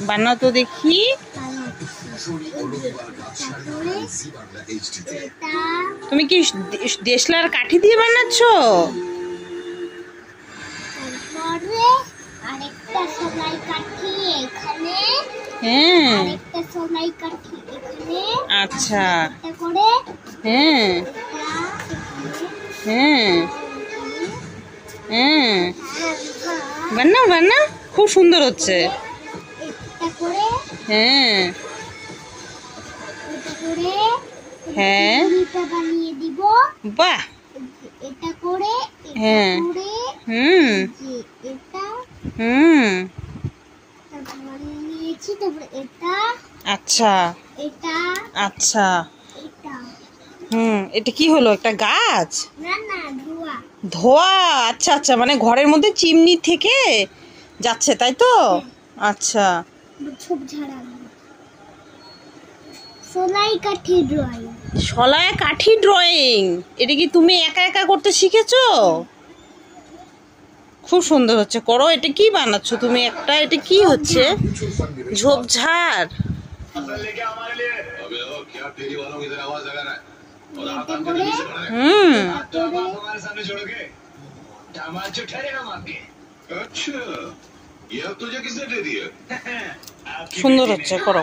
বানাও তো দেখি। তুমি কি দেশলার কাঠি দিয়ে বানাচ্ছ? হ্যাঁ, আচ্ছা, হ্যাঁ হ্যাঁ হ্যাঁ, বানাও বানাও, খুব সুন্দর হচ্ছে। হ্যাঁ হ্যাঁ, বাহ, হ্যাঁ, হুম হুম, আচ্ছা আচ্ছা, হুম, এটা কি হলো? একটা গাছ? ধোয়া, আচ্ছা আচ্ছা, মানে ঘরের মধ্যে চিমনি থেকে যাচ্ছে, তাই তো? আচ্ছা, শলায় কাঠি ড্রয়িং, এটা কি তুমি একা একা করতে শিখেছো? খুব সুন্দর হচ্ছে, করো। এটা কি বানাচ্ছ তুমি? একটা, এটা কি হচ্ছে? ঝোপঝাড়। হুম, সুন্দর হচ্ছে, করো।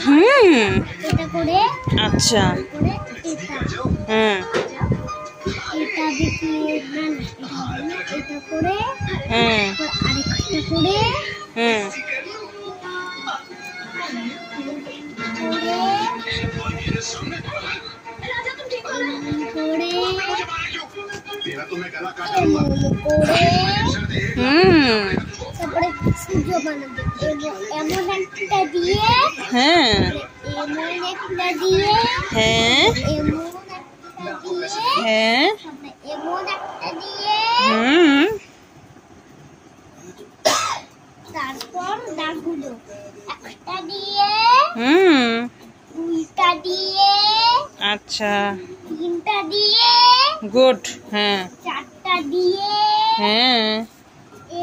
হুম, আচ্ছা, হুম হুম হ্যাঁ হ্যাঁ হ্যাঁ, হুম, তারপর দাগগুলো একটা দিয়ে, হুম, দুইটা দিয়ে, আচ্ছা, তিনটা দিয়ে, গুড, হ্যাঁ, চারটা দিয়ে, হ্যাঁ,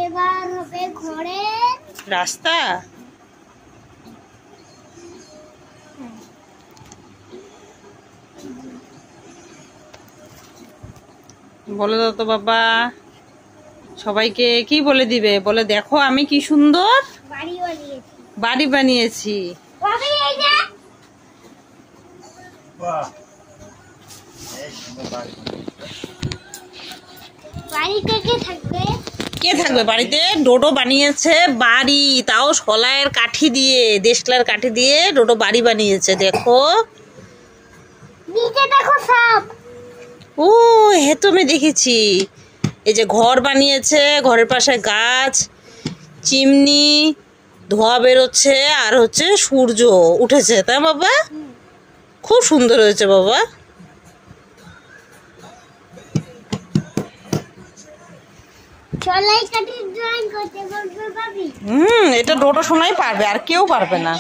এবার হবে ঘরের রাস্তা। বলে দাও তো বাবা, সবাইকে কি বলে দিবে? বলে দেখো আমি কি সুন্দর বাড়ি বানিয়েছি। কে থাকবে বাড়িতে? ডোডো বানিয়েছে বাড়ি, তাও শলায়ের কাঠি দিয়ে, দেশলার কাঠি দিয়ে ডোডো বাড়ি বানিয়েছে। দেখো, ও হে, তো আমি দেখেছি। এই যে ঘর বানিয়েছে, ঘরের পাশে গাছ, চিমনি, ধোঁয়া বেরোচ্ছে, আর হচ্ছে সূর্য উঠেছে, তাই বাবা? খুব সুন্দর হয়েছে বাবা। এটা ডোডো শোনাই পারবে, আর কেউ পারবে না।